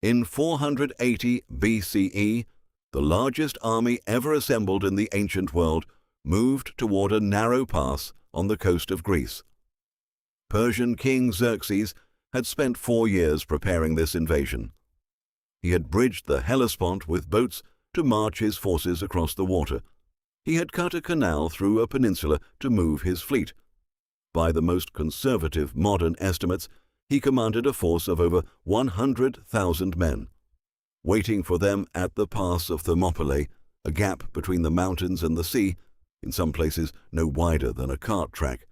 In 480 BCE, the largest army ever assembled in the ancient world moved toward a narrow pass on the coast of Greece. Persian King Xerxes had spent 4 years preparing this invasion. He had bridged the Hellespont with boats to march his forces across the water. He had cut a canal through a peninsula to move his fleet. By the most conservative modern estimates, he commanded a force of over 100,000 men. Waiting for them at the pass of Thermopylae, a gap between the mountains and the sea, in some places no wider than a cart track,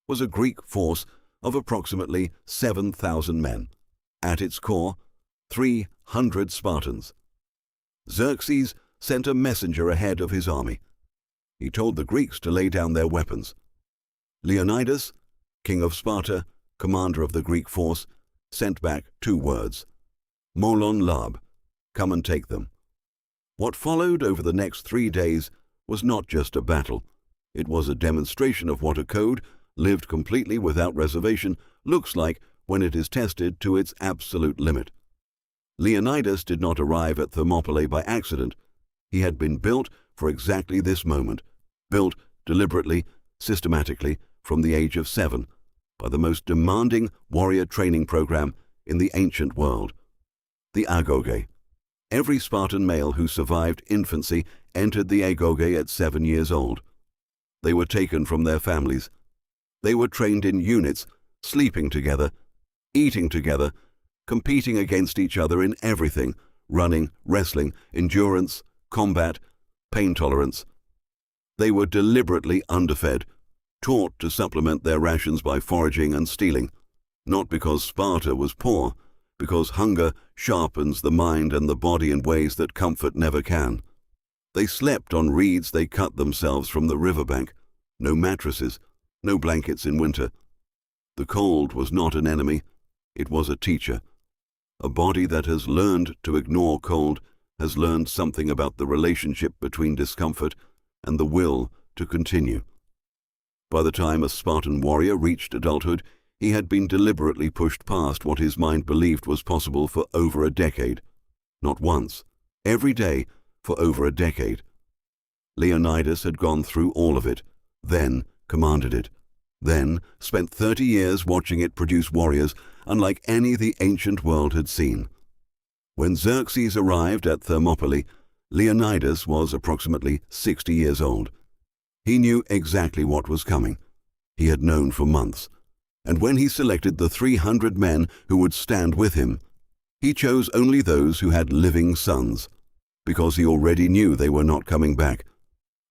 was a Greek force of approximately 7,000 men. At its core, 300 Spartans. Xerxes sent a messenger ahead of his army. He told the Greeks to lay down their weapons. Leonidas, king of Sparta, commander of the Greek force, sent back 2 words: "Molon lab," come and take them. What followed over the next 3 days was not just a battle. It was a demonstration of what a code, lived completely without reservation, looks like when it is tested to its absolute limit. Leonidas did not arrive at Thermopylae by accident. He had been built for exactly this moment, built deliberately, systematically, from the age of 7, by the most demanding warrior training program in the ancient world, the Agoge. Every Spartan male who survived infancy entered the Agoge at 7 years old. They were taken from their families. They were trained in units, sleeping together, eating together, competing against each other in everything: running, wrestling, endurance, combat, pain tolerance. They were deliberately underfed, taught to supplement their rations by foraging and stealing, not because Sparta was poor, because hunger sharpens the mind and the body in ways that comfort never can. They slept on reeds they cut themselves from the riverbank. No mattresses, no blankets in winter. The cold was not an enemy, it was a teacher. A body that has learned to ignore cold has learned something about the relationship between discomfort and the will to continue. By the time a Spartan warrior reached adulthood, he had been deliberately pushed past what his mind believed was possible for over a decade. Not once, every day for over a decade. Leonidas had gone through all of it, then commanded it, then spent 30 years watching it produce warriors unlike any the ancient world had seen. When Xerxes arrived at Thermopylae, Leonidas was approximately 60 years old. He knew exactly what was coming. He had known for months. And when he selected the 300 men who would stand with him, he chose only those who had living sons, because he already knew they were not coming back.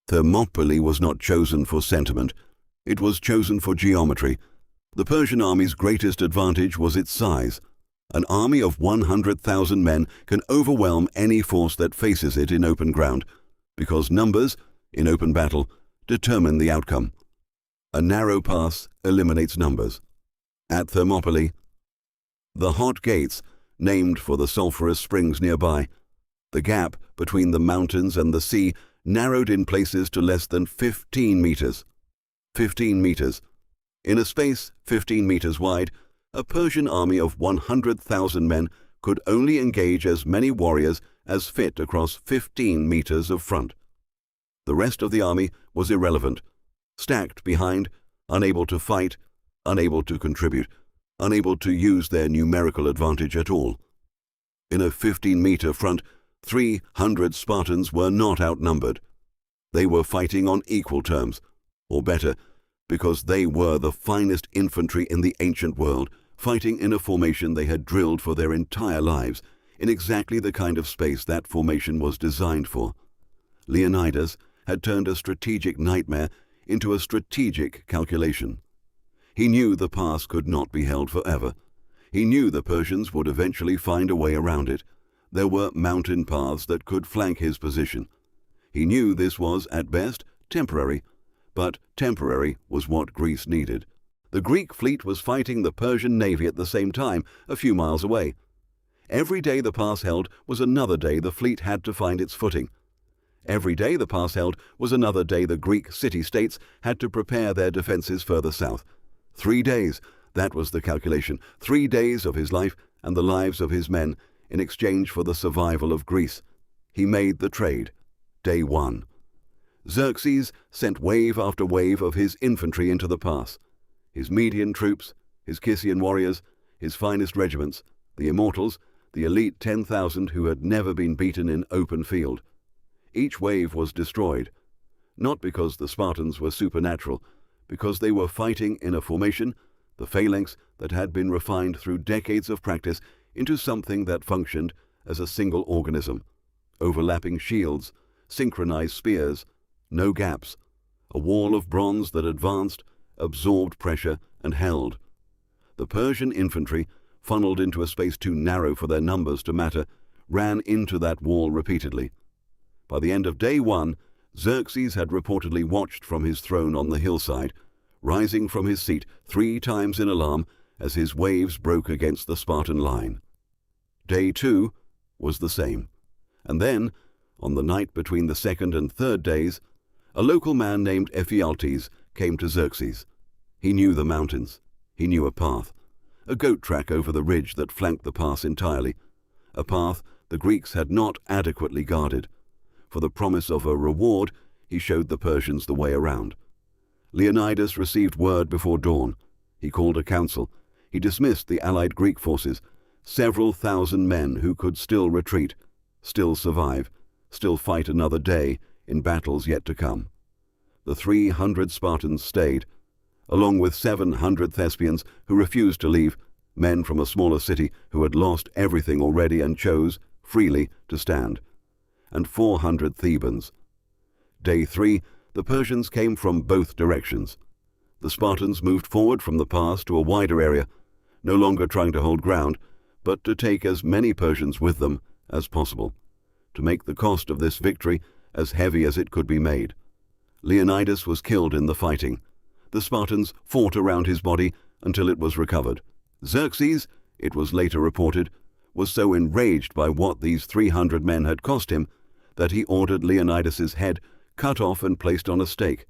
Thermopylae was not chosen for sentiment. It was chosen for geometry. The Persian army's greatest advantage was its size. An army of 100,000 men can overwhelm any force that faces it in open ground, because numbers, in open battle, determine the outcome. A narrow pass eliminates numbers. At Thermopylae, the hot gates, named for the sulphurous springs nearby, the gap between the mountains and the sea narrowed in places to less than 15 meters. 15 meters. In a space 15 meters wide, a Persian army of 100,000 men could only engage as many warriors as fit across 15 meters of front. The rest of the army was irrelevant, stacked behind, unable to fight, unable to contribute, unable to use their numerical advantage at all. In a 15-meter front, 300 Spartans were not outnumbered. They were fighting on equal terms, or better, because they were the finest infantry in the ancient world, fighting in a formation they had drilled for their entire lives, in exactly the kind of space that formation was designed for. Leonidas had turned a strategic nightmare into a strategic calculation. He knew the pass could not be held forever. He knew the Persians would eventually find a way around it. There were mountain paths that could flank his position. He knew this was, at best, temporary, but temporary was what Greece needed. The Greek fleet was fighting the Persian navy at the same time, a few miles away. Every day the pass held was another day the fleet had to find its footing. Every day the pass held was another day the Greek city-states had to prepare their defenses further south. 3 days, that was the calculation. 3 days of his life and the lives of his men in exchange for the survival of Greece. He made the trade. Day 1. Xerxes sent wave after wave of his infantry into the pass. His Median troops, his Kissian warriors, his finest regiments, the immortals, the elite 10,000 who had never been beaten in open field. Each wave was destroyed, not because the Spartans were supernatural, because they were fighting in a formation, the phalanx that had been refined through decades of practice into something that functioned as a single organism. Overlapping shields, synchronized spears, no gaps, a wall of bronze that advanced, absorbed pressure, and held. The Persian infantry, funneled into a space too narrow for their numbers to matter, ran into that wall repeatedly. By the end of day 1, Xerxes had reportedly watched from his throne on the hillside, rising from his seat 3 times in alarm as his waves broke against the Spartan line. Day 2 was the same. And then, on the night between the 2nd and 3rd days, a local man named Ephialtes came to Xerxes. He knew the mountains. He knew a path, a goat track over the ridge that flanked the pass entirely, a path the Greeks had not adequately guarded. For the promise of a reward, he showed the Persians the way around. Leonidas received word before dawn. He called a council. He dismissed the allied Greek forces, several thousand men who could still retreat, still survive, still fight another day in battles yet to come. The 300 Spartans stayed, along with 700 Thespians who refused to leave, men from a smaller city who had lost everything already and chose, freely, to stand, and 400 Thebans. Day 3, the Persians came from both directions. The Spartans moved forward from the pass to a wider area, no longer trying to hold ground, but to take as many Persians with them as possible, to make the cost of this victory as heavy as it could be made. Leonidas was killed in the fighting. The Spartans fought around his body until it was recovered. Xerxes, it was later reported, was so enraged by what these 300 men had cost him that he ordered Leonidas's head cut off and placed on a stake.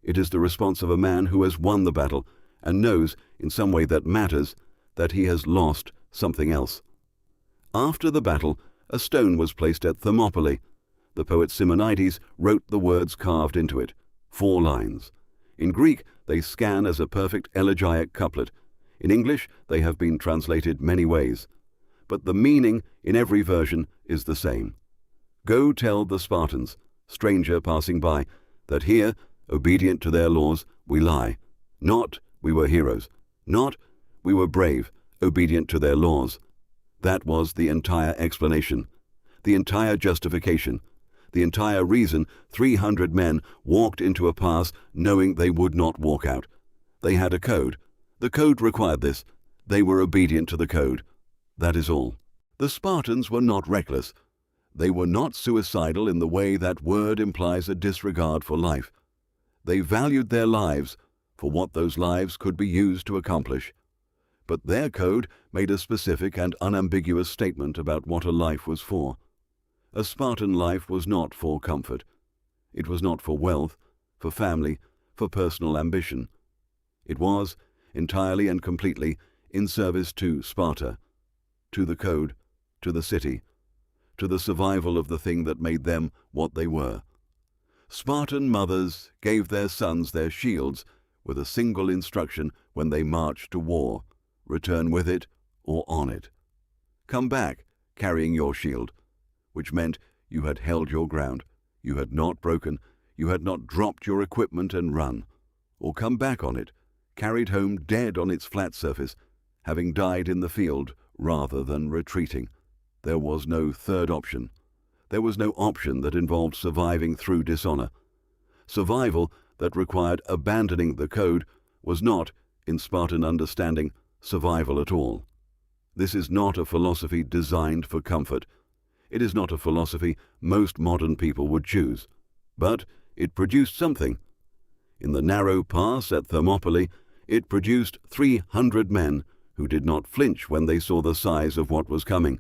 It is the response of a man who has won the battle and knows, in some way that matters, that he has lost something else. After the battle, a stone was placed at Thermopylae. The poet Simonides wrote the words carved into it, 4 lines. In Greek, they scan as a perfect elegiac couplet. In English, they have been translated many ways. But the meaning in every version is the same. Go tell the Spartans, stranger passing by, that here, obedient to their laws, we lie. Not, we were heroes. Not, we were brave, obedient to their laws. That was the entire explanation, the entire justification, the entire reason 300 men walked into a pass knowing they would not walk out. They had a code. The code required this. They were obedient to the code. That is all. The Spartans were not reckless. They were not suicidal in the way that word implies a disregard for life. They valued their lives for what those lives could be used to accomplish. But their code made a specific and unambiguous statement about what a life was for. A Spartan life was not for comfort. It was not for wealth, for family, for personal ambition. It was, entirely and completely, in service to Sparta, to the code, to the city, to the survival of the thing that made them what they were. Spartan mothers gave their sons their shields with a single instruction when they marched to war: return with it or on it. Come back carrying your shield, which meant you had held your ground, you had not broken, you had not dropped your equipment and run, or come back on it, carried home dead on its flat surface, having died in the field rather than retreating. There was no third option. There was no option that involved surviving through dishonor. Survival that required abandoning the code was not, in Spartan understanding, survival at all. This is not a philosophy designed for comfort. It is not a philosophy most modern people would choose. But it produced something. In the narrow pass at Thermopylae, it produced 300 men who did not flinch when they saw the size of what was coming,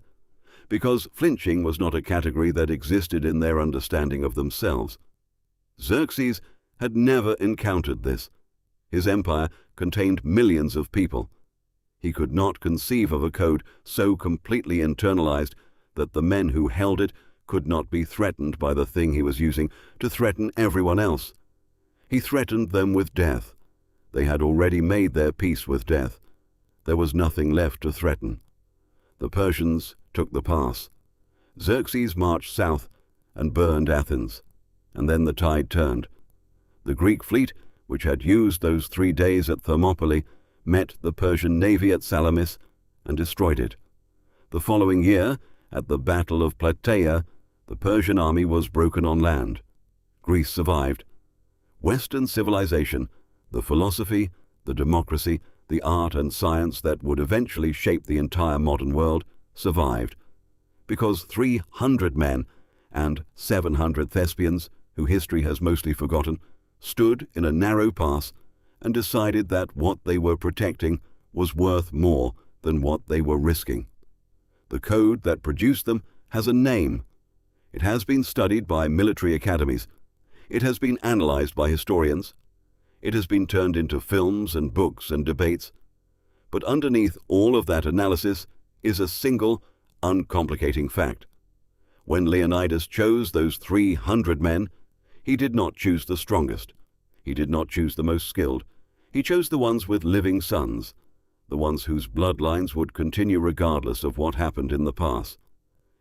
because flinching was not a category that existed in their understanding of themselves. Xerxes had never encountered this. His empire contained millions of people. He could not conceive of a code so completely internalized that the men who held it could not be threatened by the thing he was using to threaten everyone else. He threatened them with death. They had already made their peace with death. There was nothing left to threaten. The Persians took the pass. Xerxes marched south and burned Athens, and then the tide turned. The Greek fleet, which had used those 3 days at Thermopylae, met the Persian navy at Salamis and destroyed it. The following year, at the Battle of Plataea, the Persian army was broken on land. Greece survived. Western civilization, the philosophy, the democracy, the art and science that would eventually shape the entire modern world, survived, because 300 men and 700 Thespians, who history has mostly forgotten, stood in a narrow pass and decided that what they were protecting was worth more than what they were risking. The code that produced them has a name. It has been studied by military academies. It has been analyzed by historians. It has been turned into films and books and debates. But underneath all of that analysis is a single, uncomplicating fact. When Leonidas chose those 300 men, he did not choose the strongest. He did not choose the most skilled. He chose the ones with living sons, the ones whose bloodlines would continue regardless of what happened in the past.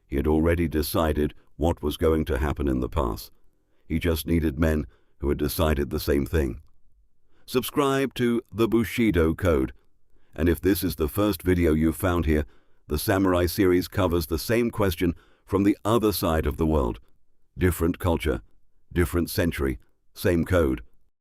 He had already decided what was going to happen in the past. He just needed men who had decided the same thing. Subscribe to the BUSHIDO Code. And if this is the first video you've found here, the Samurai series covers the same question from the other side of the world. Different culture, different century, same code.